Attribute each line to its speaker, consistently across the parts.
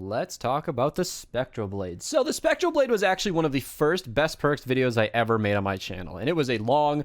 Speaker 1: Let's talk about the Spectral Blade. So the Spectral Blade was actually one of the first best perks videos I ever made on my channel, and it was a long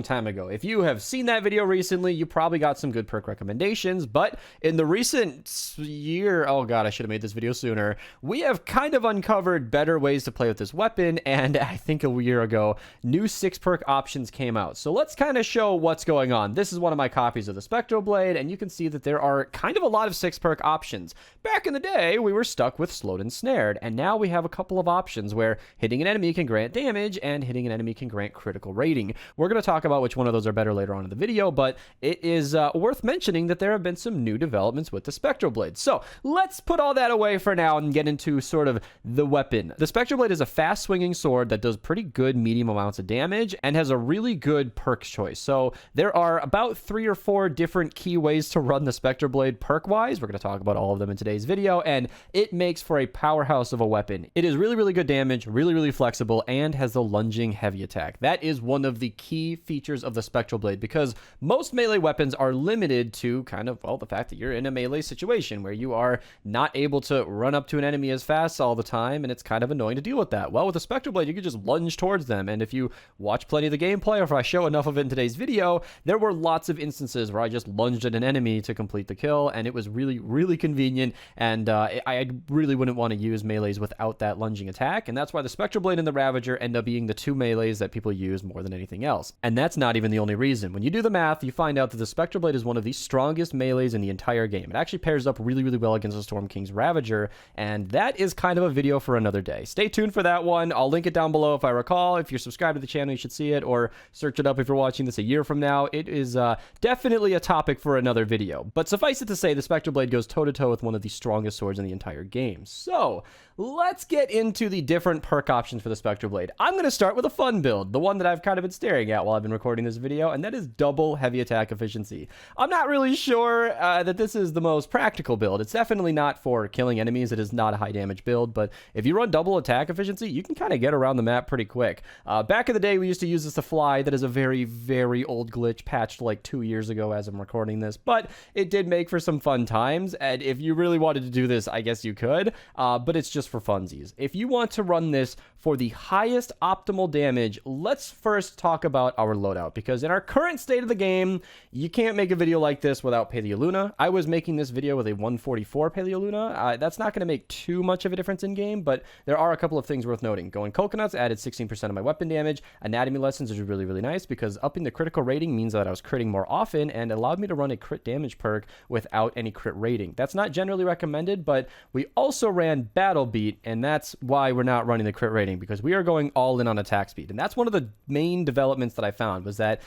Speaker 1: time ago. If you have seen that video recently, you probably got some good perk recommendations, but in the recent year, oh god, I should have made this video sooner, we have kind of uncovered better ways to play with this weapon, and I think a year ago, new 6 perk options came out. So let's kind of show what's going on. This is one of my copies of the Spectral Blade, and you can see that there are kind of a lot of 6 perk options. Back in the day, we were stuck with slowed and snared, and now we have a couple of options where hitting an enemy can grant damage and hitting an enemy can grant critical rating. We're going to talk about which one of those are better later on in the video, but it is worth mentioning that there have been some new developments with the Spectral Blade. So let's put all that away for now and get into sort of the weapon. The Spectral Blade is a fast swinging sword that does pretty good medium amounts of damage and has a really good perk choice. So there are about 3 or 4 different key ways to run the Spectral Blade perk wise. We're going to talk about all of them in today's video, and it makes for a powerhouse of a weapon. It is really good damage, really flexible, and has the lunging heavy attack. That is one of the key features of the Spectral Blade, because most melee weapons are limited to kind of, well, the fact that you're in a melee situation where you are not able to run up to an enemy as fast all the time, and it's kind of annoying to deal with that. Well, with the Spectral Blade, you can just lunge towards them, and if you watch plenty of the gameplay, or if I show enough of it in today's video, there were lots of instances where I just lunged at an enemy to complete the kill, and it was really convenient, and I really wouldn't want to use melees without that lunging attack, and that's why the Spectral Blade and the Ravager end up being the 2 melees that people use more than anything else. And that's not even the only reason. When you do the math, you find out that the Spectral Blade is one of the strongest melees in the entire game. It actually pairs up really well against the Storm King's Ravager, and that is kind of a video for another day. Stay tuned for that one. I'll link it down below if I recall. If you're subscribed to the channel, you should see it, or search it up if you're watching this a year from now. It is definitely a topic for another video. But suffice it to say, the Spectral Blade goes toe-to-toe with one of the strongest swords in the entire game. So let's get into the different perk options for the Spectral Blade. I'm going to start with a fun build, the one that I've kind of been staring at while I've been recording this video, and that is double heavy attack efficiency. I'm not really sure that this is the most practical build. It's definitely not for killing enemies. It is not a high damage build, but if you run double attack efficiency, you can kind of get around the map pretty quick. Back in the day, we used to use this to fly. That is a very old glitch, patched like 2 years ago as I'm recording this, but it did make for some fun times, and if you really wanted to do this, I guess you could, but it's just for funsies. If you want to run this for the highest optimal damage, let's first talk about our loadout, because in our current state of the game, you can't make a video like this without Paleoluna. I was making this video with a 144 Paleoluna. That's not going to make too much of a difference in game, but there are a couple of things worth noting. Going Coconuts added 16% of my weapon damage. Anatomy Lessons is really nice, because upping the critical rating means that I was critting more often and allowed me to run a crit damage perk without any crit rating. That's not generally recommended, but we also ran Battle Beat, and that's why we're not running the crit rating, because we are going all in on attack speed. And that's one of the main developments that I found, was that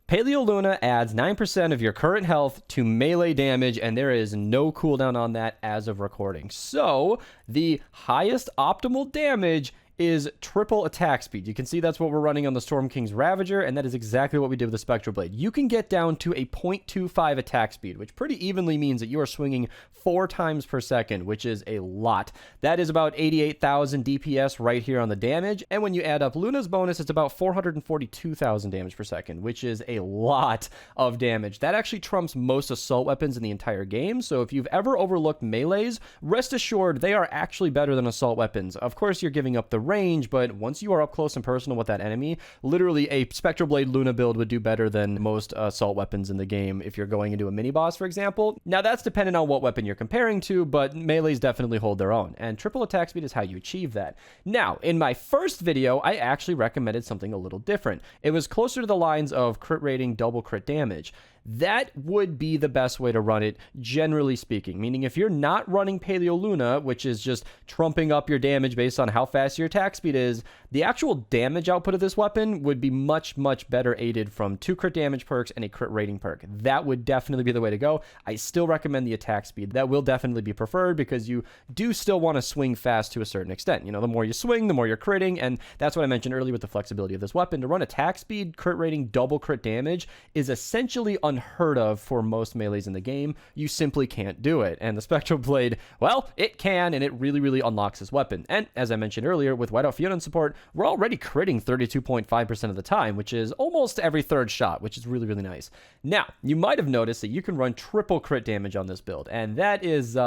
Speaker 1: Paleoluna adds 9% of your current health to melee damage, and there is no cooldown on that as of recording. So the highest optimal damage is triple attack speed. You can see that's what we're running on the Storm King's Ravager, and that is exactly what we did with the Spectral Blade. You can get down to a 0.25 attack speed, which pretty evenly means that you are swinging 4 times per second, which is a lot. That is about 88,000 DPS right here on the damage, and when you add up Luna's bonus, it's about 442,000 damage per second, which is a lot of damage. That actually trumps most assault weapons in the entire game, so if you've ever overlooked melees, rest assured they are actually better than assault weapons. Of course, you're giving up the range, but once you are up close and personal with that enemy, literally a Spectral Blade Luna build would do better than most assault weapons in the game if you're going into a mini boss, for example. Now that's dependent on what weapon you're comparing to, but melees definitely hold their own, and triple attack speed is how you achieve that. Now, in my first video, I actually recommended something a little different. It was closer to the lines of crit rating, double crit damage. That would be the best way to run it, generally speaking. Meaning if you're not running Paleoluna, which is just trumping up your damage based on how fast your attack speed is, the actual damage output of this weapon would be much better aided from 2 crit damage perks and a crit rating perk. That would definitely be the way to go. I still recommend the attack speed. That will definitely be preferred, because you do still want to swing fast to a certain extent. You know, the more you swing, the more you're critting, and that's what I mentioned earlier with the flexibility of this weapon. To run attack speed, crit rating, double crit damage is essentially unlimited. unheard of for most melees in the game. You simply can't do it. And the Spectral Blade, well, it can, and it really, really unlocks this weapon. And as I mentioned earlier, with Whiteout Fiona in support, we're already critting 32.5% of the time, which is almost every third shot, which is really, really nice. Now, you might have noticed that you can run triple crit damage on this build, and that is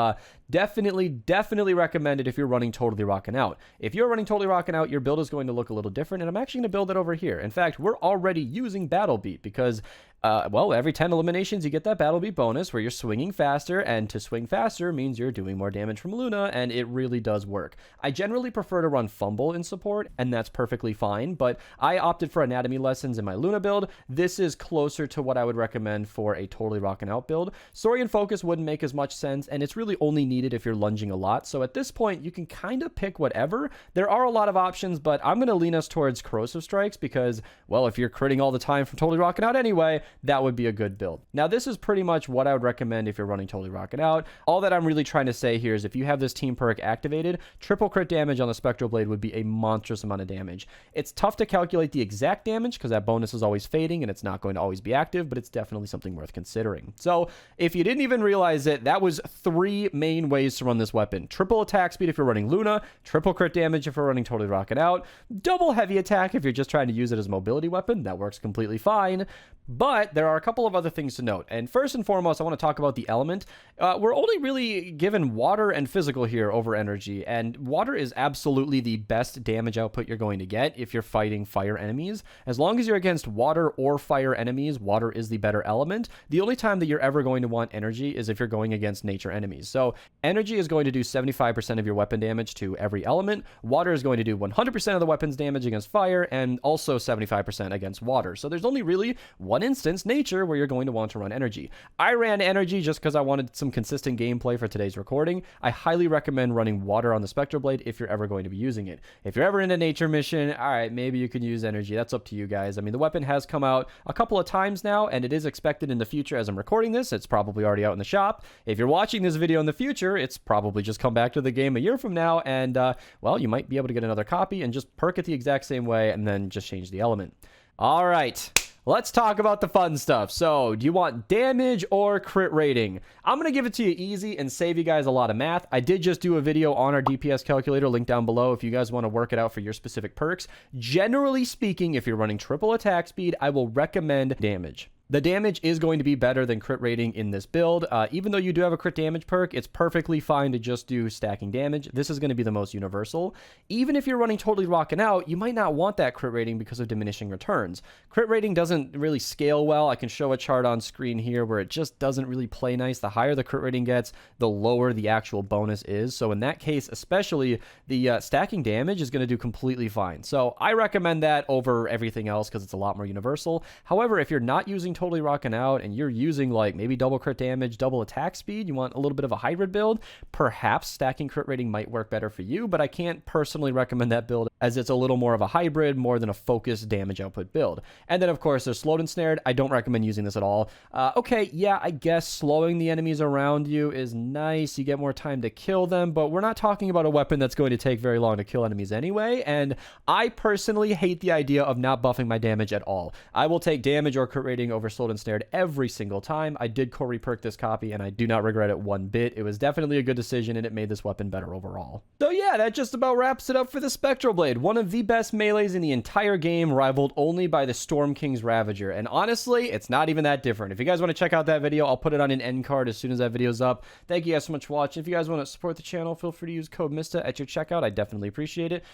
Speaker 1: definitely recommended if you're running Totally Rockin' Out. If you're running Totally Rockin' Out, your build is going to look a little different, and I'm actually going to build it over here. In fact, we're already using Battle Beat because well, every 10 eliminations, you get that Battle Beat bonus where you're swinging faster, and to swing faster means you're doing more damage from Luna, and it really does work. I generally prefer to run Fumble in support, and that's perfectly fine, but I opted for Anatomy Lessons in my Luna build. This is closer to what I would recommend for a Totally Rockin' Out build. Story and Focus wouldn't make as much sense, and it's really only needed if you're lunging a lot, so at this point, you can kind of pick whatever. There are a lot of options, but I'm going to lean us towards Corrosive Strikes because, well, if you're critting all the time from Totally Rockin' Out anyway, that would be a good build. Now, this is pretty much what I would recommend if you're running Totally Rockin' Out. All that I'm really trying to say here is if you have this team perk activated, triple crit damage on the Spectral Blade would be a monstrous amount of damage. It's tough to calculate the exact damage because that bonus is always fading and it's not going to always be active, but it's definitely something worth considering. So if you didn't even realize it, that was 3 main ways to run this weapon. Triple attack speed if you're running Luna, triple crit damage if you're running Totally Rockin' Out, double heavy attack if you're just trying to use it as a mobility weapon. That works completely fine. But there are a couple of other things to note. And first and foremost, I want to talk about the element. We're only really given water and physical here over energy. And water is absolutely the best damage output you're going to get if you're fighting fire enemies. As long as you're against water or fire enemies, water is the better element. The only time that you're ever going to want energy is if you're going against nature enemies. So energy is going to do 75% of your weapon damage to every element. Water is going to do 100% of the weapon's damage against fire and also 75% against water. So there's only really one instance, nature, where you're going to want to run energy. I ran energy just because I wanted some consistent gameplay for today's recording. I highly recommend running water on the Spectral Blade if you're ever going to be using it. If you're ever in a nature mission, all right, maybe you can use energy. That's up to you guys. I mean, the weapon has come out a couple of times now, and it is expected in the future as I'm recording this. It's probably already out in the shop. If you're watching this video in the future, it's probably just come back to the game a year from now, and, well, you might be able to get another copy and just perk it the exact same way and then just change the element. All right. Let's talk about the fun stuff. So, do you want damage or crit rating? I'm going to give it to you easy and save you guys a lot of math. I did just do a video on our DPS calculator, link down below if you guys want to work it out for your specific perks. Generally speaking, if you're running triple attack speed, I will recommend damage. The damage is going to be better than crit rating in this build. Even though you do have a crit damage perk, it's perfectly fine to just do stacking damage. This is going to be the most universal. Even if you're running Totally Rockin' Out, you might not want that crit rating because of diminishing returns. Crit rating doesn't really scale well. I can show a chart on screen here where it just doesn't really play nice. The higher the crit rating gets, the lower the actual bonus is. So in that case, especially, the stacking damage is going to do completely fine. So I recommend that over everything else because it's a lot more universal. However, if you're not using Totally Rockin' Out and you're using like maybe double crit damage, double attack speed, you want a little bit of a hybrid build, perhaps stacking crit rating might work better for you, but I can't personally recommend that build as it's a little more of a hybrid more than a focused damage output build. And then of course there's slowed and snared. I don't recommend using this at all. Okay, yeah, I guess slowing the enemies around you is nice. You get more time to kill them, but we're not talking about a weapon that's going to take very long to kill enemies anyway, and I personally hate the idea of not buffing my damage at all. I will take damage or crit rating over slowed and snared every single time. I did core reperk this copy and I do not regret it one bit. It was definitely a good decision and it made this weapon better overall. So yeah, that just about wraps it up for the Spectral Blade. One of the best melees in the entire game, rivaled only by the Storm King's Ravager. And honestly, it's not even that different. If you guys want to check out that video, I'll put it on an end card as soon as that video's up. Thank you guys so much for watching. If you guys want to support the channel, feel free to use code Mista at your checkout. I definitely appreciate it.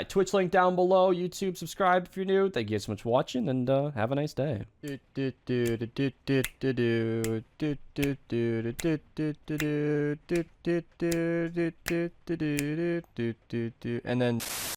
Speaker 1: Twitch link down below, YouTube, subscribe if you're new. Thank you guys so much for watching and have a nice day. And then